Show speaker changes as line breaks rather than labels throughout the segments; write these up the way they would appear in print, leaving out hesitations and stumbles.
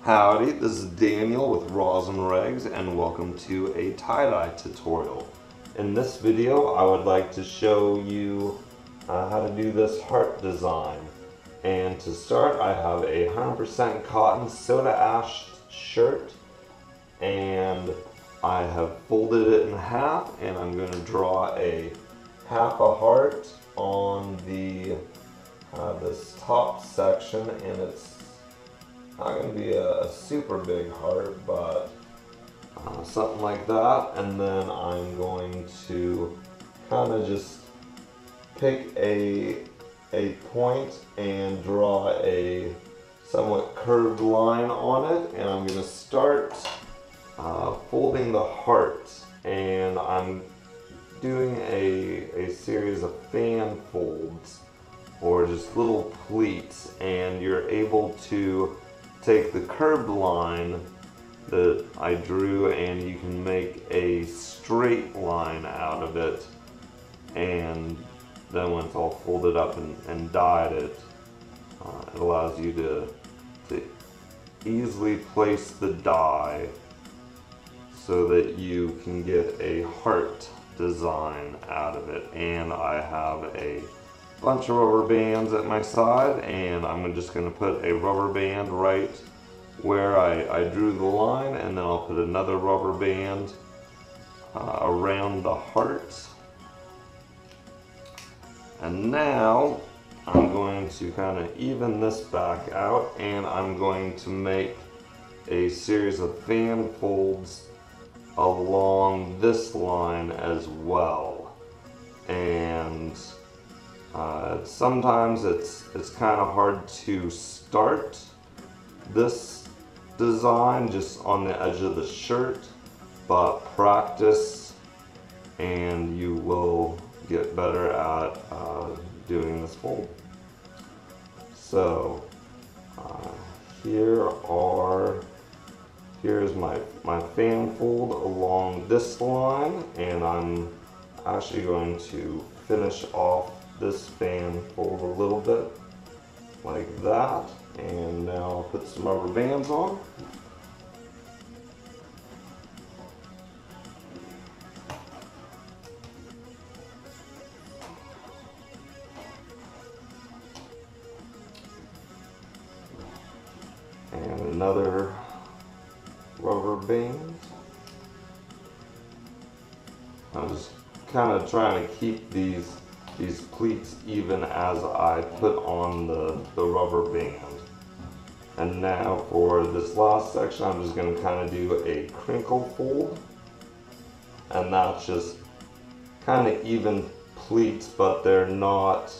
Howdy, this is Daniel with RoslynRags and welcome to a tie-dye tutorial. In this video I would like to show you how to do this heart design. And to start, I have a 100% cotton soda ash shirt and I have folded it in half, and I'm going to draw a half a heart on the this top section, and it's not going to be a super big heart, but something like that. And then I'm going to kind of just pick a point and draw a somewhat curved line on it, and I'm going to start folding the heart, and I'm doing a series of fan folds or just little pleats, and you're able to take the curved line that I drew and you can make a straight line out of it, and then when it's all folded up and dyed, it allows you to easily place the dye so that you can get a heart design out of it. And I have a bunch of rubber bands at my side, and I'm just going to put a rubber band right where I drew the line, and then I'll put another rubber band around the heart. And now I'm going to kind of even this back out, and I'm going to make a series of fan folds along this line as well. And sometimes it's kind of hard to start this design just on the edge of the shirt, but practice and you will get better at doing this fold. So here's my fan fold along this line, and I'm actually going to finish off this fan fold a little bit like that. And now I'll put some rubber bands on. And another rubber band. I'm just kind of trying to keep these pleats even as I put on the rubber band. And now for this last section, I'm just going to kind of do a crinkle fold, and that's just kind of even pleats, but they're not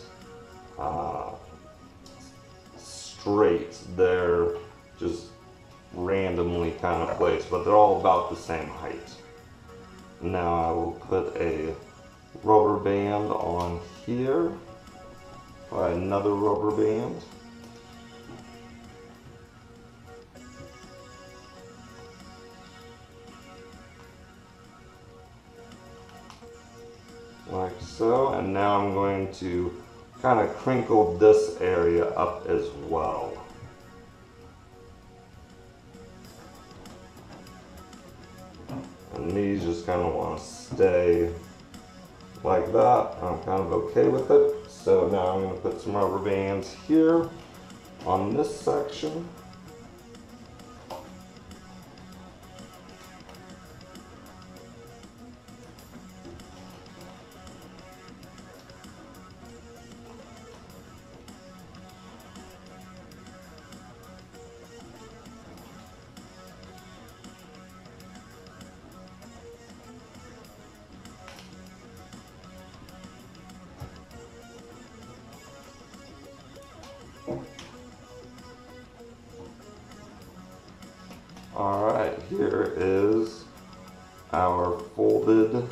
straight. They're just randomly kind of placed, but they're all about the same height. Now I will put a rubber band on here, by another rubber band. Like so, and now I'm going to kind of crinkle this area up as well. And these just kind of want to stay like that. I'm kind of okay with it. So now I'm going to put some rubber bands here on this section. Alright, here is our folded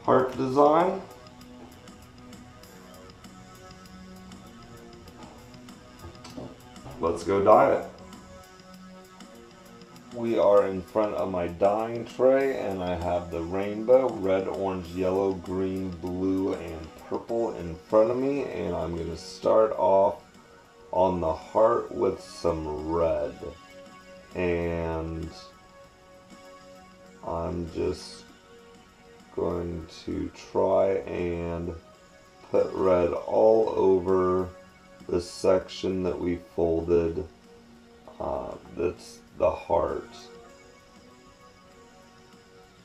heart design. Let's go dye it. We are in front of my dyeing tray, and I have the rainbow, red, orange, yellow, green, blue, and purple in front of me, and I'm going to start off on the heart with some red, and I'm just going to try and put red all over the section that we folded. That's the heart,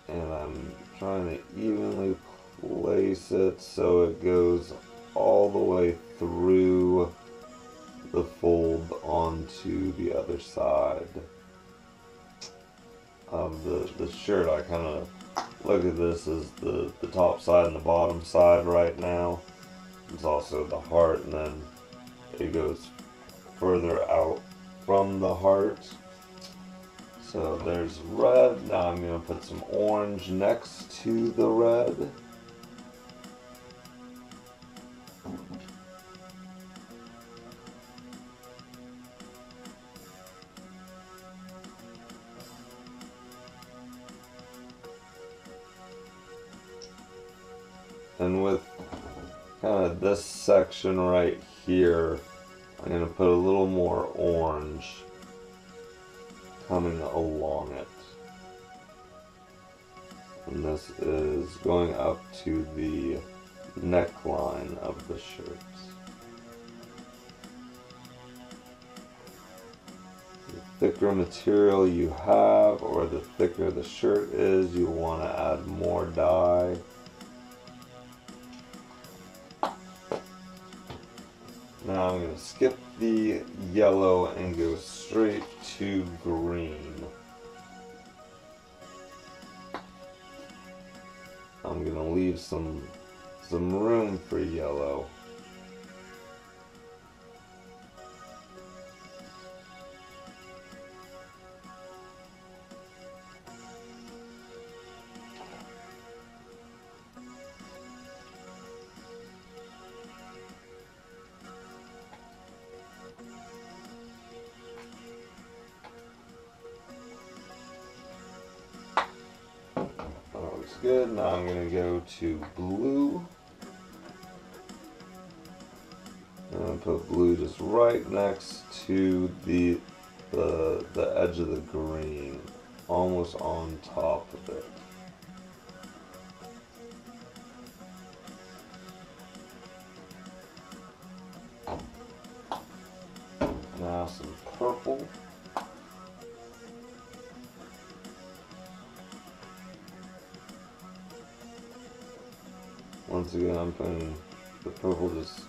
and I'm trying to evenly place it so it goes all the way through the fold onto the other side of the shirt. I kind of look at this as the top side and the bottom side right now. It's also the heart, and then it goes further out from the heart. So there's red. Now I'm going to put some orange next to the red. And with kind of this section right here, I'm going to put a little more orange coming along it. And this is going up to the neckline of the shirt. The thicker material you have, or the thicker the shirt is, you want to add more dye. Now I'm going to skip the yellow and go straight to green. I'm going to leave some room for yellow. Looks good. Now I'm going to go to blue. I'm going to put blue just right next to the edge of the green, almost on top of it. Now some purple. Once again, I'm putting the purple just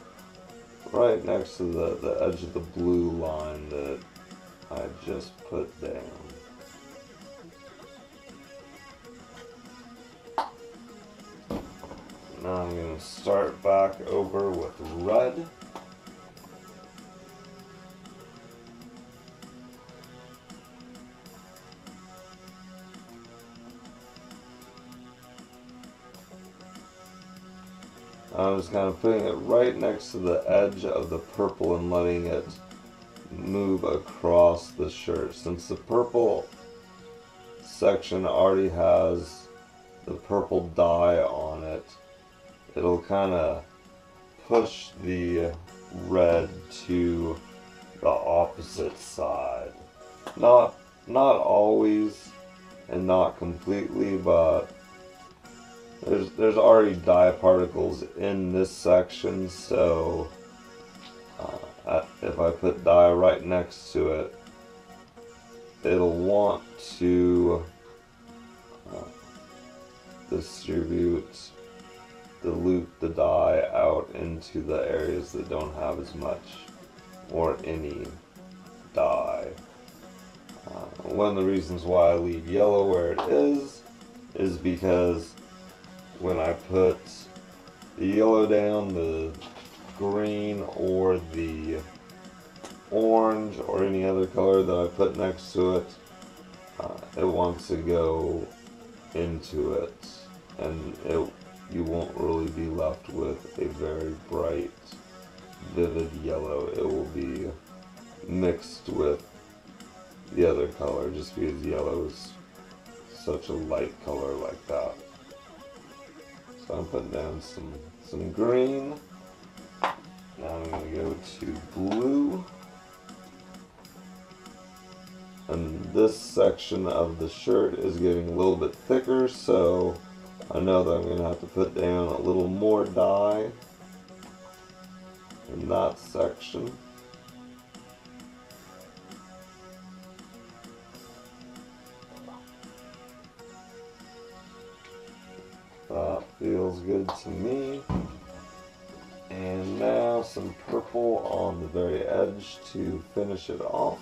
right next to the edge of the blue line that I just put down. Now I'm going to start back over with red. I'm just kind of putting it right next to the edge of the purple and letting it move across the shirt. Since the purple section already has the purple dye on it, it'll kind of push the red to the opposite side. Not always and not completely, but there's already dye particles in this section, so if I put dye right next to it, it'll want to dilute the dye out into the areas that don't have as much or any dye. One of the reasons why I leave yellow where it is because when I put the yellow down, the green or the orange or any other color that I put next to it, it wants to go into it, and you won't really be left with a very bright, vivid yellow. It will be mixed with the other color just because yellow is such a light color like that. So I'm putting down some green. Now I'm going to go to blue. And this section of the shirt is getting a little bit thicker, so I know that I'm going to have to put down a little more dye in that section. That feels good to me. And now some purple on the very edge to finish it off.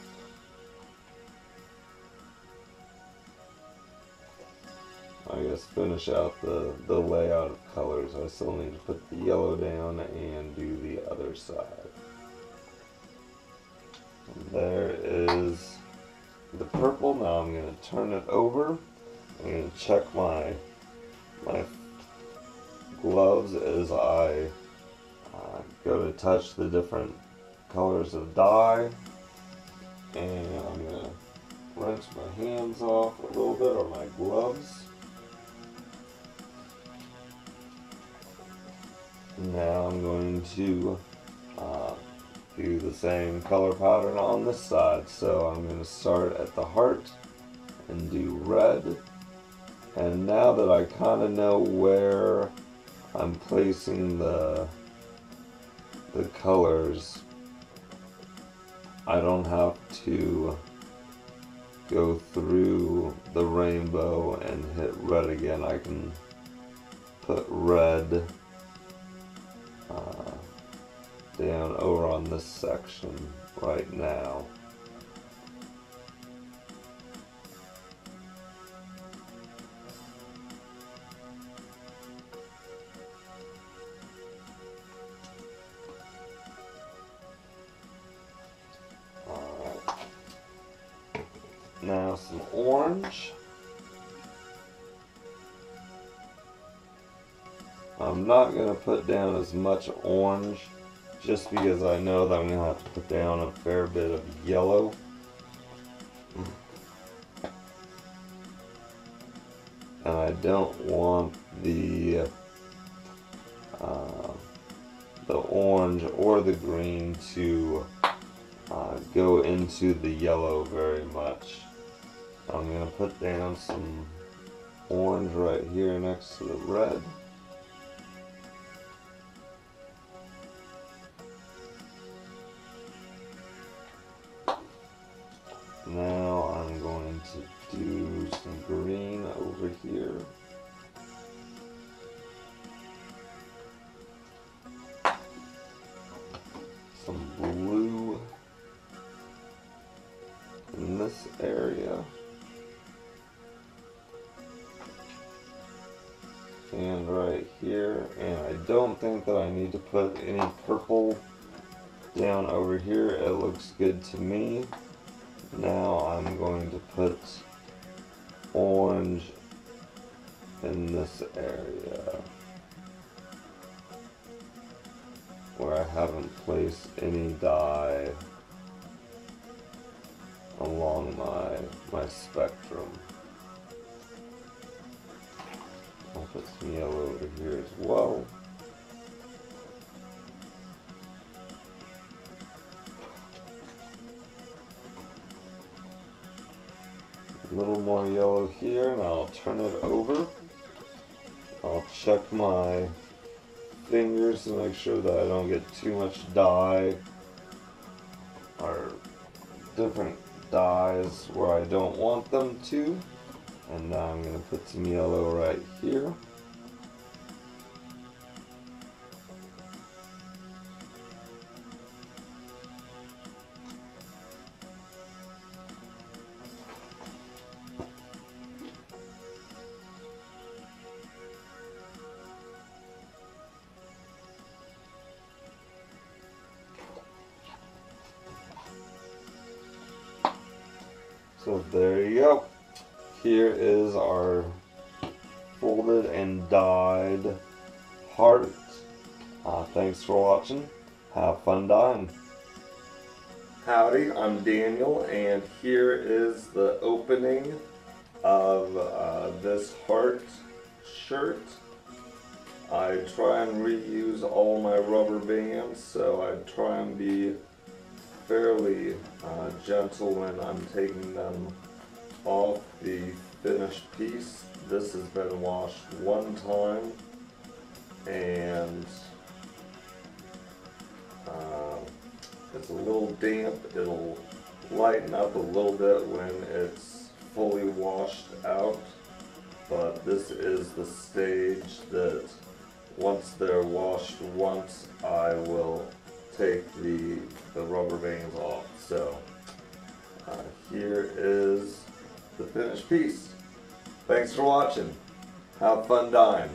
I guess finish out the layout of colors. I still need to put the yellow down and do the other side. And there is the purple. Now I'm going to turn it over. I'm going to check my gloves as I go to touch the different colors of dye. And I'm going to rinse my hands off a little bit, or my gloves. Now I'm going to do the same color pattern on this side. So I'm going to start at the heart and do red. And now that I kind of know where I'm placing the colors, I don't have to go through the rainbow and hit red again. I can put red down over on this section right now. Alright. Now some orange. I'm not going to put down as much orange just because I know that I'm going to have to put down a fair bit of yellow. And I don't want the orange or the green to go into the yellow very much. I'm going to put down some orange right here next to the red. Now I'm going to do some green over here. Some blue in this area. And right here. And I don't think that I need to put any purple down over here. It looks good to me. Now I'm going to put orange in this area where I haven't placed any dye along my spectrum. I'll put some yellow over here as well. A little more yellow here, and I'll turn it over. I'll check my fingers to make sure that I don't get too much dye or different dyes where I don't want them to. And now I'm going to put some yellow right here. So there you go. Here is our folded and dyed heart. Thanks for watching. Have fun dyeing. Howdy, I'm Daniel, and here is the opening of this heart shirt. I try and reuse all my rubber bands, so I try and be fairly gentle when I'm taking them off the finished piece. This has been washed one time, and it's a little damp. It'll lighten up a little bit when it's fully washed out, but this is the stage that once they're washed once, I will take the rubber bands off. So here is the finished piece. Thanks for watching. Have fun dyeing.